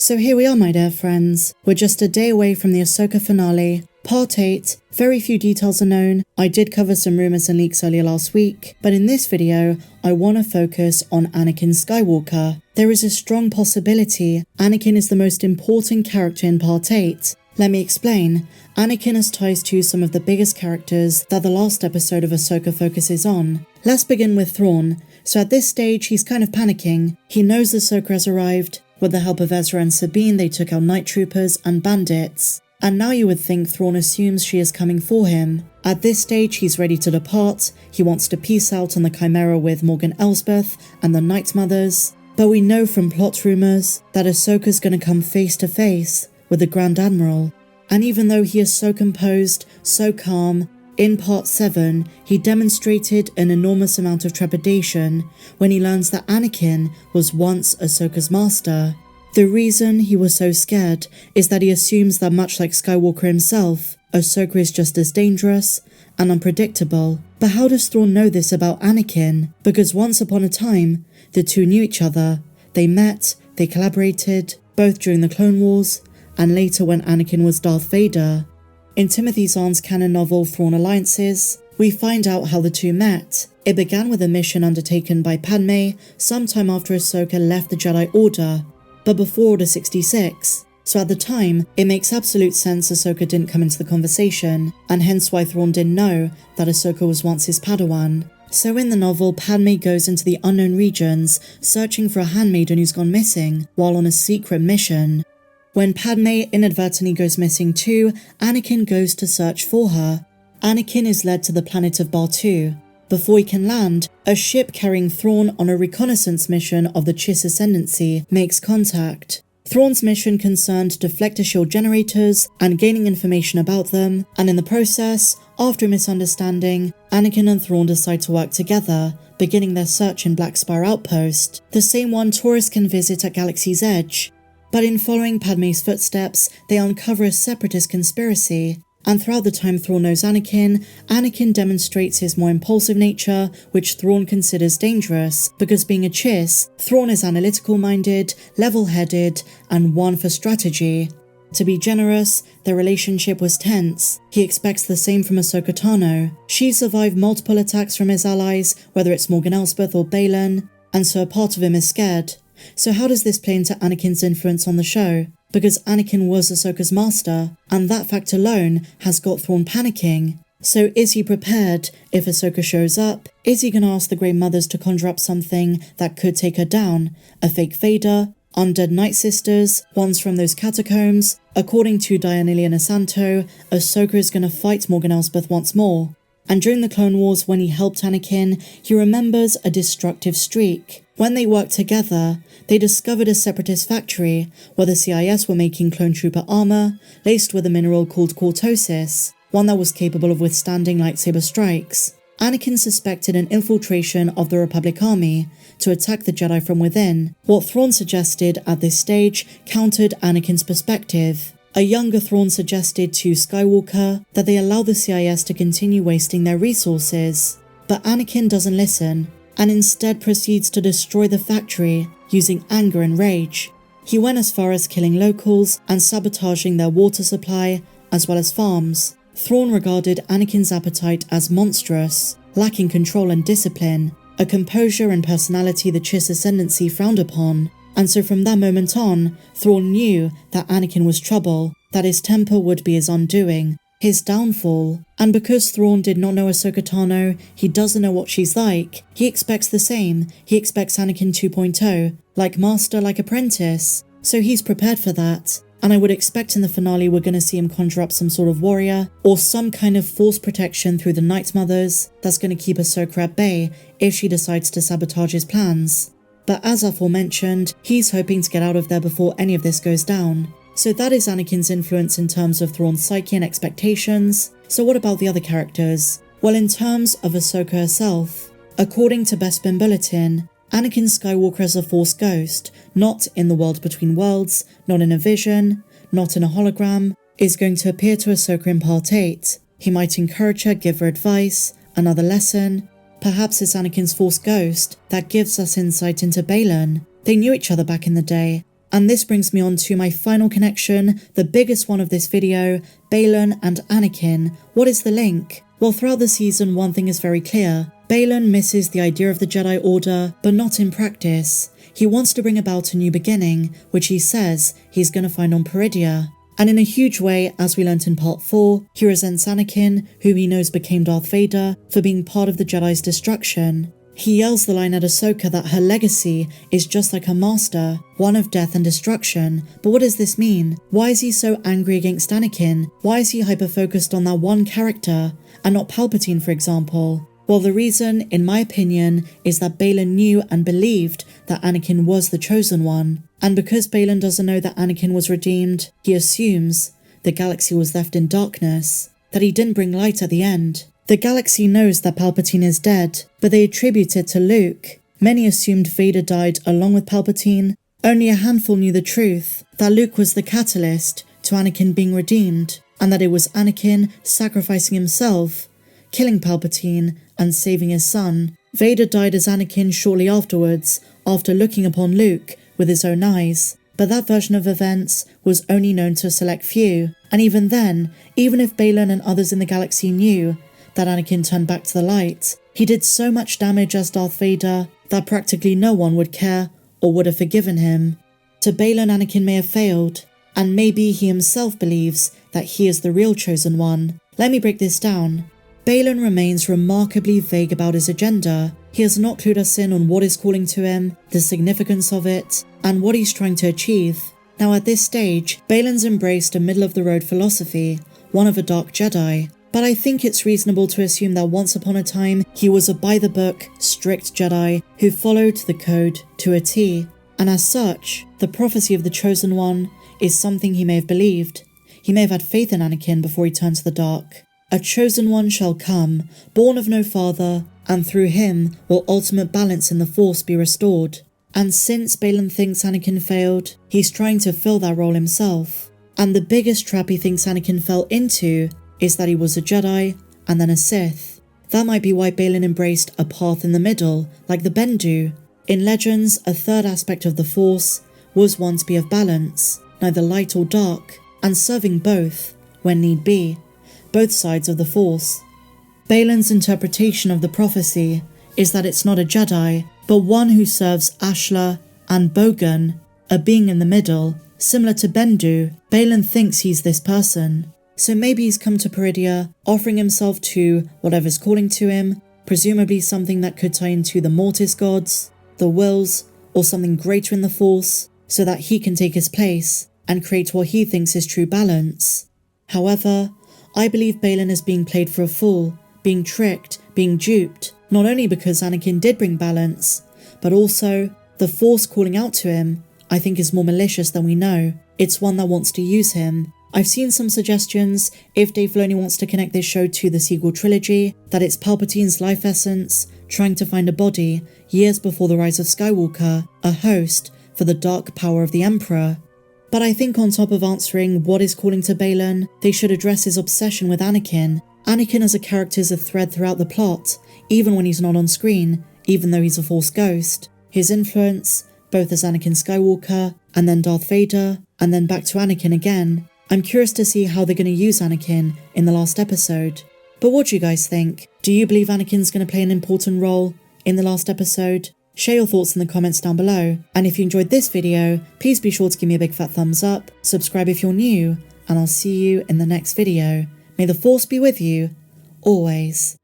So here we are, my dear friends. We're just a day away from the Ahsoka finale. Part 8, very few details are known. I did cover some rumours and leaks earlier last week, but in this video, I want to focus on Anakin Skywalker. There is a strong possibility Anakin is the most important character in Part 8. Let me explain. Anakin has ties to some of the biggest characters that the last episode of Ahsoka focuses on. Let's begin with Thrawn. So at this stage, he's kind of panicking. He knows Ahsoka has arrived. With the help of Ezra and Sabine, they took out night troopers and bandits. And now you would think Thrawn assumes she is coming for him. At this stage, he's ready to depart. He wants to peace out on the Chimera with Morgan Elsbeth and the Night Mothers. But we know from plot rumours that Ahsoka's gonna come face to face with the Grand Admiral. And even though he is so composed, so calm, in Part 7, he demonstrated an enormous amount of trepidation when he learns that Anakin was once Ahsoka's master. The reason he was so scared is that he assumes that much like Skywalker himself, Ahsoka is just as dangerous and unpredictable. But how does Thrawn know this about Anakin? Because once upon a time, the two knew each other. They met, they collaborated, both during the Clone Wars, and later when Anakin was Darth Vader. In Timothy Zahn's canon novel Thrawn Alliances, we find out how the two met. It began with a mission undertaken by Padme sometime after Ahsoka left the Jedi Order, but before Order 66. So at the time, it makes absolute sense Ahsoka didn't come into the conversation, and hence why Thrawn didn't know that Ahsoka was once his Padawan. So in the novel, Padme goes into the unknown regions, searching for a handmaiden who's gone missing, while on a secret mission. When Padme inadvertently goes missing too, Anakin goes to search for her. Anakin is led to the planet of Batuu. Before he can land, a ship carrying Thrawn on a reconnaissance mission of the Chiss Ascendancy makes contact. Thrawn's mission concerned deflector shield generators and gaining information about them, and in the process, after a misunderstanding, Anakin and Thrawn decide to work together, beginning their search in Black Spire Outpost, the same one tourists can visit at Galaxy's Edge. But in following Padme's footsteps, they uncover a separatist conspiracy. And throughout the time Thrawn knows Anakin, Anakin demonstrates his more impulsive nature, which Thrawn considers dangerous, because being a Chiss, Thrawn is analytical-minded, level-headed, and one for strategy. To be generous, their relationship was tense. He expects the same from Ahsoka Tano. She survived multiple attacks from his allies, whether it's Morgan Elsbeth or Baylan, and so a part of him is scared. So how does this play into Anakin's influence on the show? Because Anakin was Ahsoka's master, and that fact alone has got Thrawn panicking. So is he prepared if Ahsoka shows up? Is he gonna ask the Grey Mothers to conjure up something that could take her down? A fake Vader? Undead Night Sisters? Ones from those catacombs? According to Dianelian Asanto, Ahsoka is gonna fight Morgan Elsbeth once more. And during the Clone Wars, when he helped Anakin, he remembers a destructive streak. When they worked together, they discovered a separatist factory where the CIS were making clone trooper armor laced with a mineral called cortosis, one that was capable of withstanding lightsaber strikes. Anakin suspected an infiltration of the Republic Army to attack the Jedi from within. What Thrawn suggested at this stage countered Anakin's perspective. A younger Thrawn suggested to Skywalker that they allow the CIS to continue wasting their resources. But Anakin doesn't listen, and instead proceeds to destroy the factory using anger and rage. He went as far as killing locals and sabotaging their water supply, as well as farms. Thrawn regarded Anakin's appetite as monstrous, lacking control and discipline, a composure and personality the Chiss Ascendancy frowned upon. And so from that moment on, Thrawn knew that Anakin was trouble, that his temper would be his undoing, his downfall. And because Thrawn did not know Ahsoka Tano, he doesn't know what she's like. He expects the same. He expects Anakin 2.0, like master, like apprentice. So he's prepared for that. And I would expect in the finale we're going to see him conjure up some sort of warrior, or some kind of force protection through the Night Mothers that's going to keep Ahsoka at bay if she decides to sabotage his plans. But as aforementioned, he's hoping to get out of there before any of this goes down. So that is Anakin's influence in terms of Thrawn's psyche and expectations. So what about the other characters? Well, in terms of Ahsoka herself, according to Bespin Bulletin, Anakin Skywalker is a Force ghost, not in the world between worlds, not in a vision, not in a hologram, is going to appear to Ahsoka in Part 8. He might encourage her, give her advice, another lesson. Perhaps it's Anakin's Force ghost that gives us insight into Baylan. They knew each other back in the day, And this brings me on to my final connection, the biggest one of this video, Baylan and Anakin. What is the link? Well, throughout the season, one thing is very clear. Baylan misses the idea of the Jedi Order, but not in practice. He wants to bring about a new beginning, which he says he's going to find on Peridea. And in a huge way, as we learnt in part 4, he resents Anakin, who he knows became Darth Vader, for being part of the Jedi's destruction. He yells the line at Ahsoka that her legacy is just like her master, one of death and destruction. But what does this mean? Why is he so angry against Anakin? Why is he hyper-focused on that one character, and not Palpatine, for example? Well, the reason, in my opinion, is that Baylan knew and believed that Anakin was the chosen one. And because Baylan doesn't know that Anakin was redeemed, he assumes the galaxy was left in darkness, that he didn't bring light at the end. The galaxy knows that Palpatine is dead, but they attribute it to Luke. Many assumed Vader died along with Palpatine. Only a handful knew the truth, that Luke was the catalyst to Anakin being redeemed, and that it was Anakin sacrificing himself, killing Palpatine, and saving his son. Vader died as Anakin shortly afterwards, after looking upon Luke with his own eyes. But that version of events was only known to a select few, and even then, even if Baylan and others in the galaxy knew that Anakin turned back to the light, he did so much damage as Darth Vader that practically no one would care or would have forgiven him. To Baylan, Anakin may have failed, and maybe he himself believes that he is the real chosen one. Let me break this down. Baylan remains remarkably vague about his agenda. He has not clued us in on what is calling to him, the significance of it, and what he's trying to achieve. Now at this stage, Baylan's embraced a middle-of-the-road philosophy, one of a dark Jedi. But I think it's reasonable to assume that once upon a time, he was a by-the-book, strict Jedi who followed the code to a T. And as such, the prophecy of the Chosen One is something he may have believed. He may have had faith in Anakin before he turned to the dark. A chosen one shall come, born of no father, and through him will ultimate balance in the Force be restored. And since Baylan thinks Anakin failed, he's trying to fill that role himself. And the biggest trap he thinks Anakin fell into is that he was a Jedi and then a Sith. That might be why Baylan embraced a path in the middle, like the Bendu. In Legends, a third aspect of the Force was one to be of balance, neither light or dark, and serving both, when need be, both sides of the Force. Baylan's interpretation of the prophecy is that it's not a Jedi, but one who serves Ashla and Bogan, a being in the middle, similar to Bendu. Baylan thinks he's this person. So maybe he's come to Peridea, offering himself to whatever's calling to him, presumably something that could tie into the Mortis gods, the Wills, or something greater in the Force, so that he can take his place and create what he thinks is true balance. However, I believe Baylan is being played for a fool, being tricked, being duped, not only because Anakin did bring balance, but also the Force calling out to him, I think is more malicious than we know. It's one that wants to use him. I've seen some suggestions, if Dave Filoni wants to connect this show to the sequel trilogy, that it's Palpatine's life essence trying to find a body years before the rise of Skywalker, a host for the dark power of the Emperor. But I think on top of answering what is calling to Baylan, they should address his obsession with Anakin. Anakin as a character is a thread throughout the plot, even when he's not on screen, even though he's a Force ghost. His influence, both as Anakin Skywalker, and then Darth Vader, and then back to Anakin again. I'm curious to see how they're going to use Anakin in the last episode. But what do you guys think? Do you believe Anakin's going to play an important role in the last episode? Share your thoughts in the comments down below. And if you enjoyed this video, please be sure to give me a big fat thumbs up, subscribe if you're new, and I'll see you in the next video. May the Force be with you, always.